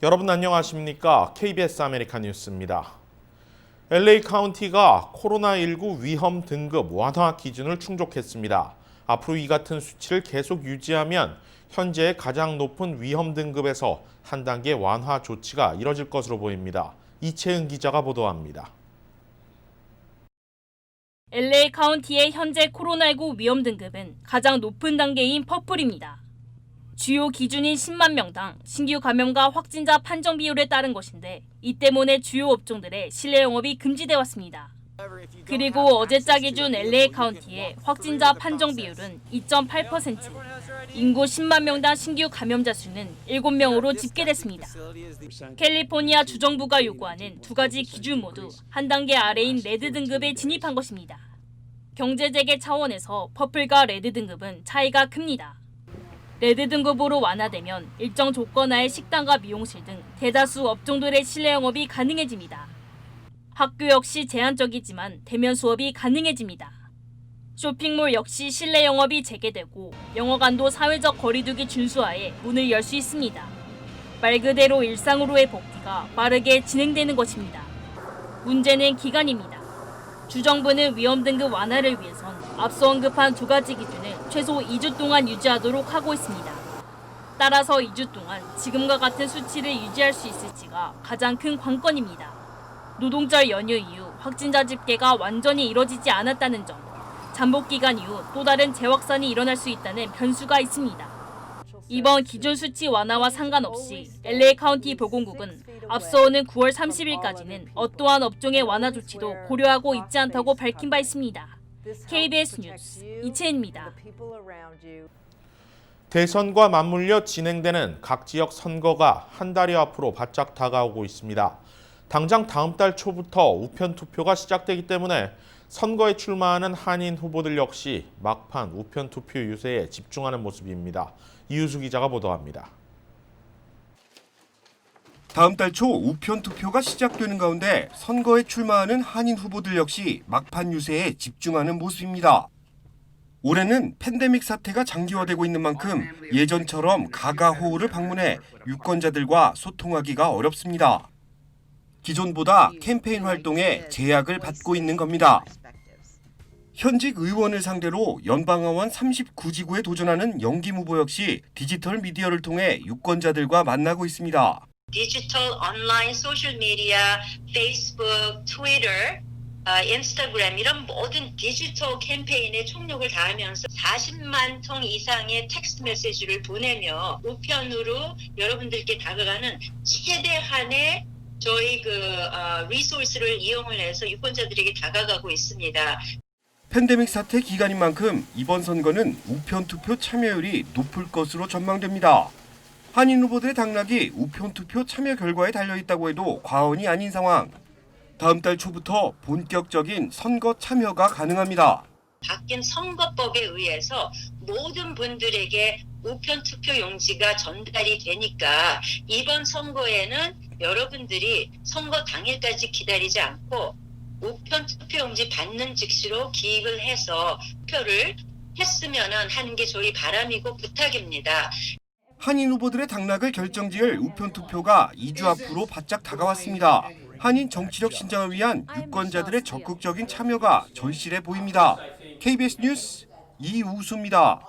여러분 안녕하십니까? KBS 아메리카 뉴스입니다. LA 카운티가 코로나19 위험 등급 완화 기준을 충족했습니다. 앞으로 이 같은 수치를 계속 유지하면 현재 가장 높은 위험 등급에서 한 단계 완화 조치가 이뤄질 것으로 보입니다. 이채은 기자가 보도합니다. LA 카운티의 현재 코로나19 위험 등급은 가장 높은 단계인 퍼플입니다. 주요 기준인 10만 명당 신규 감염과 확진자 판정 비율에 따른 것인데 이 때문에 주요 업종들의 실내 영업이 금지돼 왔습니다. 그리고 어제자 기준 LA 카운티의 확진자 판정 비율은 2.8%, 인구 10만 명당 신규 감염자 수는 7명으로 집계됐습니다. 캘리포니아 주정부가 요구하는 두 가지 기준 모두 한 단계 아래인 레드 등급에 진입한 것입니다. 경제 재개 차원에서 퍼플과 레드 등급은 차이가 큽니다. 레드 등급으로 완화되면 일정 조건 하에 식당과 미용실 등 대다수 업종들의 실내 영업이 가능해집니다. 학교 역시 제한적이지만 대면 수업이 가능해집니다. 쇼핑몰 역시 실내 영업이 재개되고 영어관도 사회적 거리두기 준수하에 문을 열 수 있습니다. 말 그대로 일상으로의 복귀가 빠르게 진행되는 것입니다. 문제는 기간입니다. 주정부는 위험 등급 완화를 위해선 앞서 언급한 두 가지 기준을 최소 2주 동안 유지하도록 하고 있습니다. 따라서 2주 동안 지금과 같은 수치를 유지할 수 있을지가 가장 큰 관건입니다. 노동절 연휴 이후 확진자 집계가 완전히 이뤄지지 않았다는 점, 잠복 기간 이후 또 다른 재확산이 일어날 수 있다는 변수가 있습니다. 이번 기준 수치 완화와 상관없이 LA 카운티 보건국은 앞서 오는 9월 30일까지는 어떠한 업종의 완화 조치도 고려하고 있지 않다고 밝힌 바 있습니다. KBS 뉴스 이채은입니다. 대선과 맞물려 진행되는 각 지역 선거가 한 달여 앞으로 바짝 다가오고 있습니다. 당장 다음 달 초부터 우편 투표가 시작되기 때문에 선거에 출마하는 한인 후보들 역시 막판 우편 투표 유세에 집중하는 모습입니다. 이유수 기자가 보도합니다. 다음 달 초 우편 투표가 시작되는 가운데 선거에 출마하는 한인 후보들 역시 막판 유세에 집중하는 모습입니다. 올해는 팬데믹 사태가 장기화되고 있는 만큼 예전처럼 가가호우를 방문해 유권자들과 소통하기가 어렵습니다. 기존보다 캠페인 활동에 제약을 받고 있는 겁니다. 현직 의원을 상대로 연방하원 39지구에 도전하는 영김 후보 역시 디지털 미디어를 통해 유권자들과 만나고 있습니다. 디지털 온라인 소셜 미디어, 페이스북, 트위터, 인스타그램 이런 모든 디지털 캠페인에 총력을 다하면서 40만 통 이상의 텍스트 메시지를 보내며 우편으로 여러분들께 다가가는 최대한의 저희 리소스를 이용을 해서 유권자들에게 다가가고 있습니다. 팬데믹 사태 기간인 만큼 이번 선거는 우편 투표 참여율이 높을 것으로 전망됩니다. 한인 후보들의 당락이 우편 투표 참여 결과에 달려 있다고 해도 과언이 아닌 상황. 다음 달 초부터 본격적인 선거 참여가 가능합니다. 바뀐 선거법에 의해서 모든 분들에게 우편 투표 용지가 전달이 되니까 이번 선거에는 여러분들이 선거 당일까지 기다리지 않고 우편 투표 용지 받는 즉시로 기입을 해서 투표를 했으면 하는 게 저희 바람이고 부탁입니다. 한인 후보들의 당락을 결정지을 우편 투표가 2주 앞으로 바짝 다가왔습니다. 한인 정치력 신장을 위한 유권자들의 적극적인 참여가 절실해 보입니다. KBS 뉴스 이우수입니다.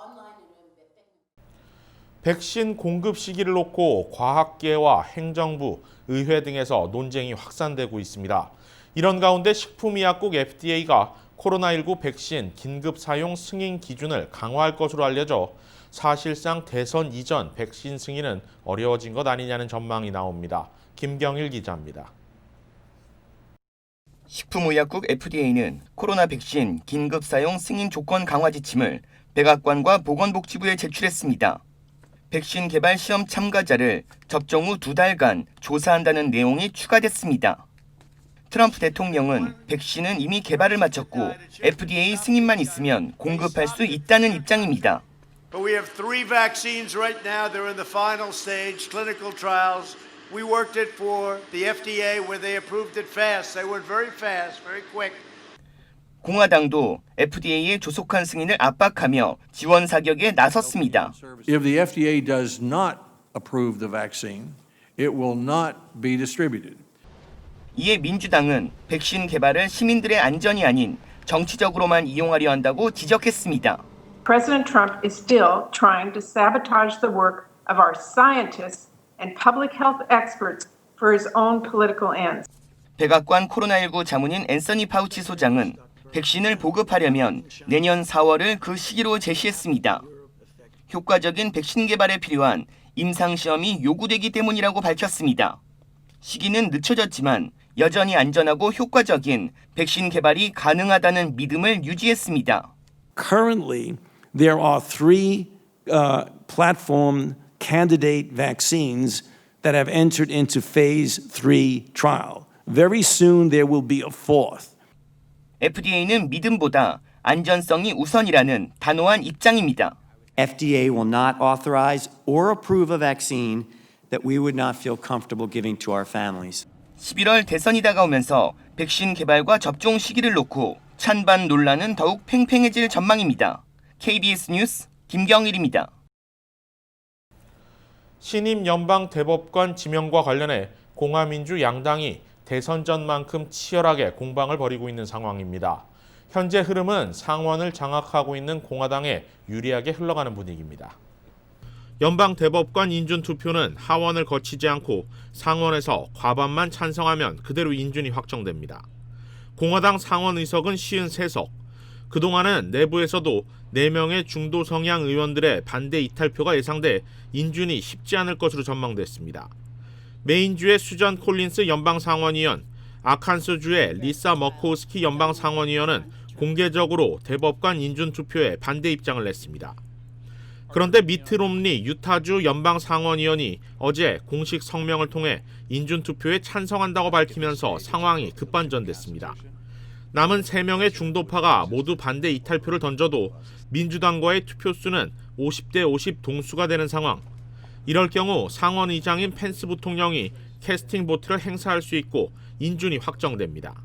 백신 공급 시기를 놓고 과학계와 행정부, 의회 등에서 논쟁이 확산되고 있습니다. 이런 가운데 식품의약국 FDA가 코로나19 백신 긴급 사용 승인 기준을 강화할 것으로 알려져 사실상 대선 이전 백신 승인은 어려워진 것 아니냐는 전망이 나옵니다. 김경일 기자입니다. 식품의약국 FDA는 코로나 백신 긴급 사용 승인 조건 강화 지침을 백악관과 보건복지부에 제출했습니다. 백신 개발 시험 참가자를 접종 후 2달간 조사한다는 내용이 추가됐습니다. 트럼프 대통령은 백신은 이미 개발을 마쳤고 FDA 승인만 있으면 공급할 수 있다는 입장입니다. But we have 3 vaccines right now. They're in the final stage, clinical trials. We worked it for the FDA where they approved it fast. They were very fast, very quick. 공화당도 FDA의 조속한 승인을 압박하며 지원 사격에 나섰습니다. If the FDA does not approve the vaccine, it will not be distributed. 이에 민주당은 백신 개발을 시민들의 안전이 아닌 정치적으로만 이용하려 한다고 지적했습니다. President Trump is still trying to sabotage the work of our scientists and public health experts for his own political ends. 백악관 코로나19 자문인 앤서니 파우치 소장은 백신을 보급하려면 내년 4월을 그 시기로 제시했습니다. 효과적인 백신 개발에 필요한 임상시험이 요구되기 때문이라고 밝혔습니다. 시기는 늦춰졌지만 여전히 안전하고 효과적인 백신 개발이 가능하다는 믿음을 유지했습니다. Currently, there are three platform candidate vaccines that have entered into phase 3 trial. Very soon there will be a fourth. FDA는 믿음보다 안전성이 우선이라는 단호한 입장입니다. FDA will not authorize or approve a vaccine that we would not feel comfortable giving to our families. 11월 대선이 다가오면서 백신 개발과 접종 시기를 놓고 찬반 논란은 더욱 팽팽해질 전망입니다. KBS 뉴스 김경일입니다. 신임 연방 대법관 지명과 관련해 공화민주 양당이 대선 전만큼 치열하게 공방을 벌이고 있는 상황입니다. 현재 흐름은 상원을 장악하고 있는 공화당에 유리하게 흘러가는 분위기입니다. 연방 대법관 인준 투표는 하원을 거치지 않고 상원에서 과반만 찬성하면 그대로 인준이 확정됩니다. 공화당 상원 의석은 53석. 그동안은 내부에서도 4명의 중도 성향 의원들의 반대 이탈표가 예상돼 인준이 쉽지 않을 것으로 전망됐습니다. 메인주의 수전 콜린스 연방상원의원, 아칸소주의 리사 머코우스키 연방상원의원은 공개적으로 대법관 인준 투표에 반대 입장을 냈습니다. 그런데 미트 롬니 유타주 연방상원의원이 어제 공식 성명을 통해 인준 투표에 찬성한다고 밝히면서 상황이 급반전됐습니다. 남은 3명의 중도파가 모두 반대 이탈표를 던져도 민주당과의 투표수는 50대 50 동수가 되는 상황. 이럴 경우 상원의장인 펜스 부통령이 캐스팅 보트를 행사할 수 있고 인준이 확정됩니다.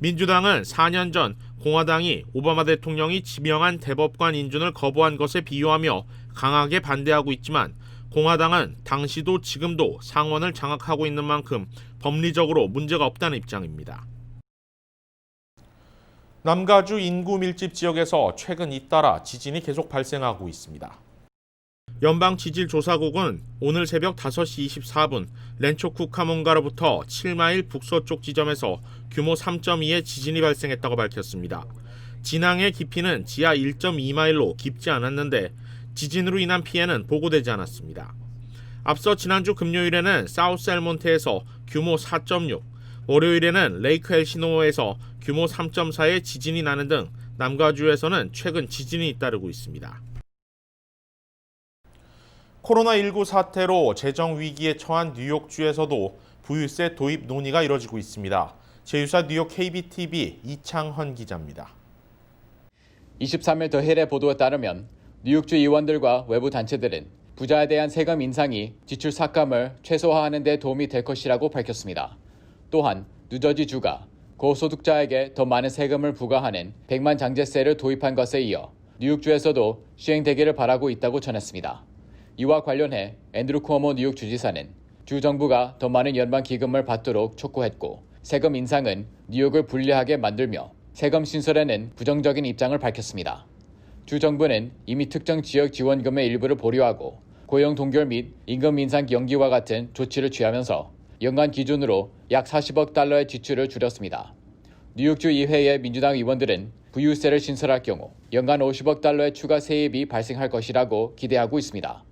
민주당은 4년 전 공화당이 오바마 대통령이 지명한 대법관 인준을 거부한 것에 비유하며 강하게 반대하고 있지만 공화당은 당시도 지금도 상원을 장악하고 있는 만큼 법리적으로 문제가 없다는 입장입니다. 남가주 인구 밀집 지역에서 최근 잇따라 지진이 계속 발생하고 있습니다. 연방지질조사국은 오늘 새벽 5시 24분 렌초 쿠카몬가로부터 7마일 북서쪽 지점에서 규모 3.2의 지진이 발생했다고 밝혔습니다. 진앙의 깊이는 지하 1.2마일로 깊지 않았는데 지진으로 인한 피해는 보고되지 않았습니다. 앞서 지난주 금요일에는 사우스 엘몬테에서 규모 4.6, 월요일에는 레이크 엘시노어에서 규모 3.4의 지진이 나는 등 남가주에서는 최근 지진이 잇따르고 있습니다. 코로나19 사태로 재정 위기에 처한 뉴욕주에서도 부유세 도입 논의가 이뤄지고 있습니다. 제2사 뉴욕 KBTV 이창헌 기자입니다. 23일 더 힐의 보도에 따르면 뉴욕주 의원들과 외부 단체들은 부자에 대한 세금 인상이 지출 삭감을 최소화하는 데 도움이 될 것이라고 밝혔습니다. 또한 뉴저지주가 고소득자에게 더 많은 세금을 부과하는 100만 장제세를 도입한 것에 이어 뉴욕주에서도 시행되기를 바라고 있다고 전했습니다. 이와 관련해 앤드루 쿠오모 뉴욕 주지사는 주 정부가 더 많은 연방 기금을 받도록 촉구했고 세금 인상은 뉴욕을 불리하게 만들며 세금 신설에는 부정적인 입장을 밝혔습니다. 주 정부는 이미 특정 지역 지원금의 일부를 보류하고 고용 동결 및 임금 인상 연기와 같은 조치를 취하면서 연간 기준으로 약 40억 달러의 지출을 줄였습니다. 뉴욕주 의회의 민주당 의원들은 부유세를 신설할 경우 연간 50억 달러의 추가 세입이 발생할 것이라고 기대하고 있습니다.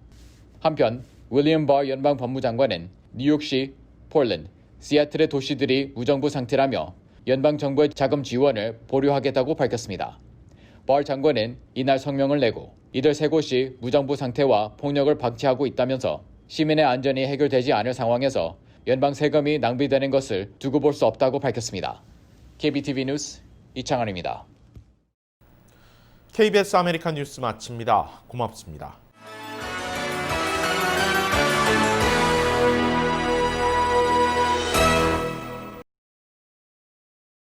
한편 윌리엄 버 연방 법무장관은 뉴욕시, 폴란드, 시애틀의 도시들이 무정부 상태라며 연방 정부의 자금 지원을 보류하겠다고 밝혔습니다. 버 장관은 이날 성명을 내고 이들 세 곳이 무정부 상태와 폭력을 방치하고 있다면서 시민의 안전이 해결되지 않을 상황에서 연방 세금이 낭비되는 것을 두고 볼 수 없다고 밝혔습니다. KBTV 뉴스 이창헌입니다. KBS 아메리칸 뉴스 마칩니다. 고맙습니다.